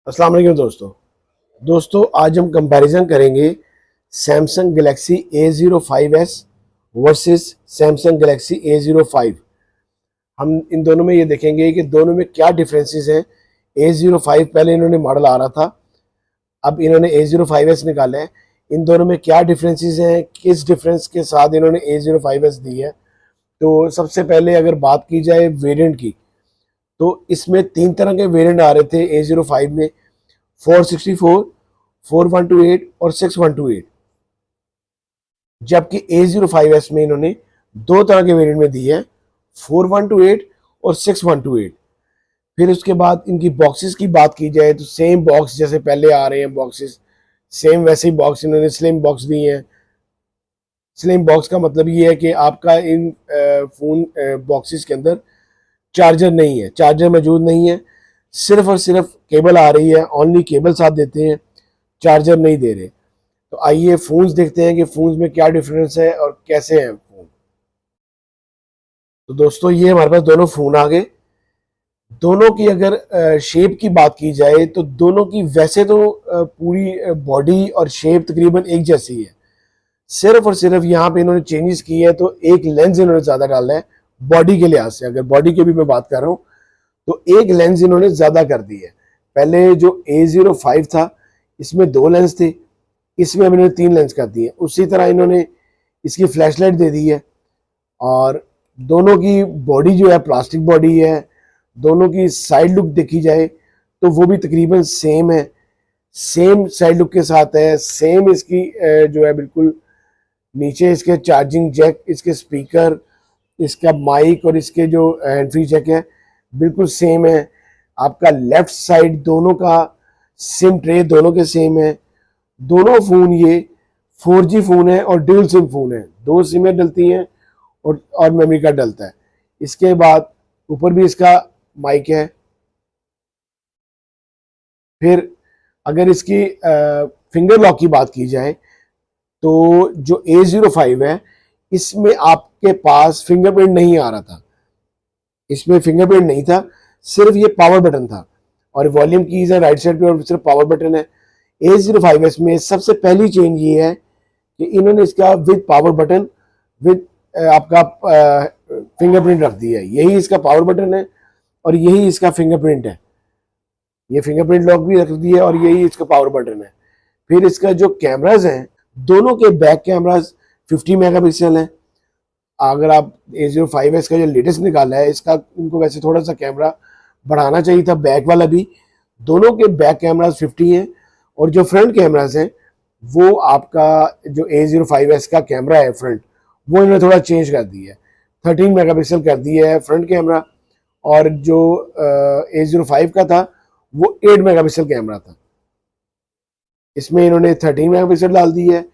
अस्सलाम वालेकुम दोस्तों आज हम कंपैरिजन करेंगे Samsung Galaxy A05s versus Samsung Galaxy A05। हम इन दोनों में ये देखेंगे कि दोनों में क्या डिफरेंसेस हैं। A05 पहले इन्होंने मॉडल आ रहा था, अब इन्होंने A05s निकाला है। इन दोनों में क्या डिफरेंसेस हैं, किस डिफरेंस के साथ इन्होंने A05s दी है। तो सबसे पहले अगर बात की जाए वेरिएंट की, तो इसमें तीन तरह के वेरिएंट आ रहे थे A05 में, 464, 4128 और 6128। जबकि A05s में इन्होंने दो तरह के वेरिएंट में दी है, 4128 और 6128। फिर उसके बाद इनकी बॉक्सेस की बात की जाए तो सेम बॉक्स जैसे पहले आ रहे हैं बॉक्सेस, सेम वैसे ही बॉक्स इन्होंने स्लिम बॉक्स दी हैं। स्लिम बॉक्स का मतलब ये है कि आपका इन फोन बॉक्सेस के अंदर चार्जर नहीं है, चार्जर मौजूद नहीं है, सिर्फ और सिर्फ केबल आ रही है, ओनली केबल साथ देते हैं, चार्जर नहीं दे रहे। तो आइए फोन्स देखते हैं कि फोन्स में क्या डिफरेंस है और कैसे हैं फोन। तो दोस्तों ये हमारे पास दोनों फोन आ गए। दोनों की अगर शेप की बात की जाए तो दोनों की वैसे तो पूरी बॉडी और शेप तकरीबन एक जैसी है, सिर्फ और सिर्फ यहाँ पे इन्होंने चेंजेस की है। तो एक लेंस इन्होंने ज्यादा डाला है बॉडी के लिहाज से, अगर बॉडी की भी मैं बात कर रहा हूँ तो एक लेंस इन्होंने ज्यादा कर दी है। पहले जो A05 था इसमें दो लेंस थे, इसमें अब इन्होंने तीन लेंस कर दिए। उसी तरह इन्होंने इसकी फ्लैशलाइट दे दी है और दोनों की बॉडी जो है प्लास्टिक बॉडी है। दोनों की साइड लुक देखी जाए तो वो भी तकरीबन सेम है, सेम साइड लुक के साथ है। सेम इसकी जो है बिल्कुल नीचे इसके चार्जिंग जैक, इसके स्पीकर, इसका माइक और इसके जो हैंड फ्री जैक है बिल्कुल सेम है। आपका लेफ्ट साइड दोनों का सिम ट्रे दोनों के सेम है। दोनों फोन ये 4G फोन है और ड्यूल सिम फोन है, दो सिमें डलती हैं और मेमोरी कार्ड डलता है। इसके बाद ऊपर भी इसका माइक है। फिर अगर इसकी फिंगर लॉक की बात की जाए तो जो A05 है इसमें आपके पास फिंगरप्रिंट नहीं आ रहा था, इसमें फिंगरप्रिंट नहीं था, सिर्फ ये पावर बटन था और वॉल्यूम कीज है राइट साइड पे और सिर्फ पावर बटन है। A05s में सबसे पहली चेंज ये है कि इन्होंने इसका विद पावर बटन विद आपका फिंगरप्रिंट रख दिया है। यही इसका पावर बटन है और यही इसका फिंगरप्रिंट है, ये फिंगरप्रिंट लॉक भी रख दिया है और यही इसका पावर बटन है। फिर इसका जो कैमराज हैं, दोनों के बैक कैमराज 50 मेगापिक्सल हैं। अगर आप A05s का जो लेटेस्ट निकाला है इसका, इनको वैसे थोड़ा सा कैमरा बढ़ाना चाहिए था, बैक वाला भी। दोनों के बैक कैमराज 50 हैं और जो फ्रंट कैमराज हैं वो आपका जो A05s का कैमरा है फ्रंट, वो इन्होंने थोड़ा चेंज कर दिया है, 13 मेगापिक्सल कर दिया है फ्रंट कैमरा। और जो A05 का था वो 8 मेगापिक्सल कैमरा था, इसमें इन्होंने 13 मेगापिक्सल डाल दी है।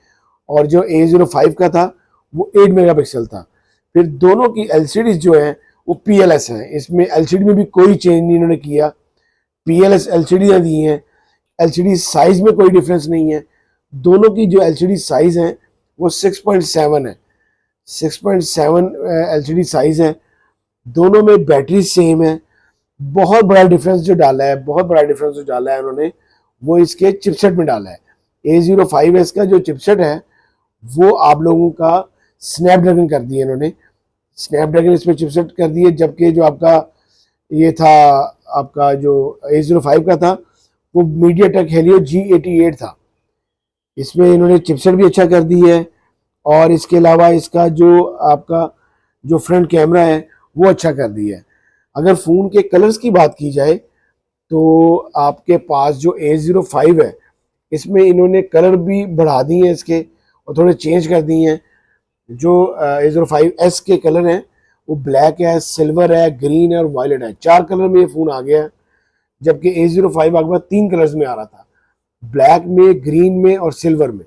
और जो A05 का था वो 8 मेगापिक्सल था। फिर दोनों की एलसीडी जो है वो PLS है, इसमें एलसीडी में भी कोई चेंज नहीं इन्होंने किया, PLS एलसीडी दी हैं। एलसीडी साइज में कोई डिफरेंस नहीं है, दोनों की जो एलसीडी साइज है वो 6.7 है, 6.7 एलसीडी साइज है। दोनों में बैटरी सेम है। बहुत बड़ा डिफरेंस जो डाला है, बहुत बड़ा डिफरेंस जो डाला है उन्होंने वो इसके चिपसेट में डाला है। A05s का जो चिपसेट है वो आप लोगों का स्नैपड्रैगन कर दिया इन्होंने, स्नैपड्रैगन इसमें चिपसेट कर दिए। जबकि जो आपका ये था, आपका जो A05 का था वो मीडियाटेक हेलियो G88 था, इसमें इन्होंने चिपसेट भी अच्छा कर दी है। और इसके अलावा इसका जो आपका जो फ्रंट कैमरा है वो अच्छा कर दिया है। अगर फ़ोन के कलर्स की बात की जाए तो आपके पास जो A05 है इसमें इन्होंने कलर भी बढ़ा दिए हैं इसके और थोड़े चेंज कर दिए हैं। जो A05s के कलर हैं वो ब्लैक है, सिल्वर है, ग्रीन है और वायलेट है, चार कलर में ये फ़ोन आ गया है। जबकि A05 आपके पास तीन कलर्स में आ रहा था, ब्लैक में, ग्रीन में और सिल्वर में।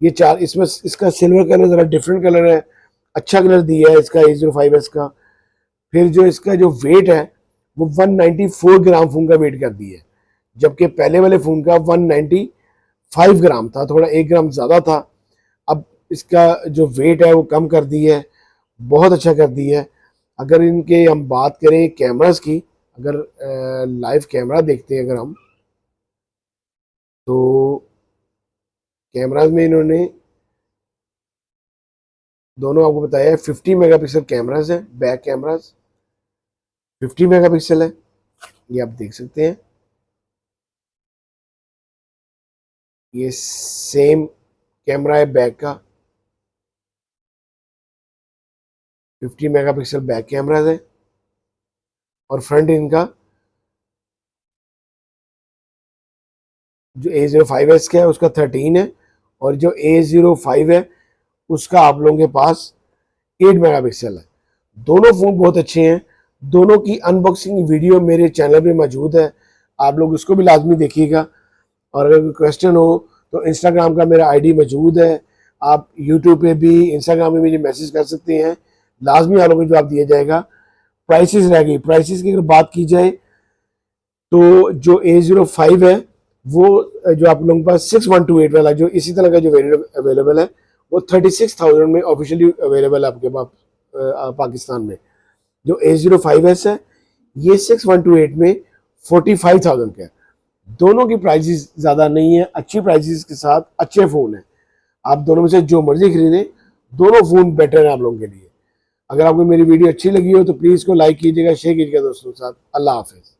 ये चार, इसमें इसका सिल्वर कलर ज़रा डिफरेंट कलर है, अच्छा कलर दिया है इसका A05s का। फिर जो इसका जो वेट है वो 194 ग्राम फ़ोन का वेट कर दिया है, जबकि पहले वाले फ़ोन का 195 ग्राम था, थोड़ा 1 ग्राम ज़्यादा था। अब इसका जो वेट है वो कम कर दी है, बहुत अच्छा कर दी है। अगर इनके हम बात करें कैमरास की, अगर लाइव कैमरा देखते हैं अगर हम, तो कैमराज में इन्होंने दोनों आपको बताया है 50 मेगापिक्सल कैमराज है, बैक कैमराज 50 मेगापिक्सल है, ये आप देख सकते हैं। ये सेम कैमरा है बैक का, 50 मेगापिक्सल बैक कैमरा है, और फ्रंट इनका जो A05S का है उसका 13 है, और जो A05 है उसका आप लोगों के पास 8 मेगापिक्सल है। दोनों फ़ोन बहुत अच्छे हैं, दोनों की अनबॉक्सिंग वीडियो मेरे चैनल पे मौजूद है, आप लोग उसको भी लाजमी देखिएगा। और अगर कोई क्वेश्चन हो तो इंस्टाग्राम का मेरा आईडी मौजूद है, आप यूट्यूब पे भी इंस्टाग्राम पे मुझे मैसेज कर सकते हैं, लाजमी आप लोगों को जवाब दिया जाएगा। प्राइसेस रह गई, प्राइसेस की अगर बात की जाए तो जो A05 है वो जो आप लोगों के पास 6128 वाला जो इसी तरह का जो वेरिएंट अवेलेबल है वो 36,000 में ऑफिशियली अवेलेबल है आपके पास पाकिस्तान में। जो A05S है ये 6128 में 45,000 का है। दोनों की प्राइसेस ज़्यादा नहीं है, अच्छी प्राइसेस के साथ अच्छे फ़ोन है। आप दोनों में से जो मर्जी खरीदें, दोनों फ़ोन बेटर है आप लोगों के लिए। अगर आपको मेरी वीडियो अच्छी लगी हो तो प्लीज़ को लाइक कीजिएगा, शेयर कीजिएगा दोस्तों के साथ। अल्लाह हाफिज़।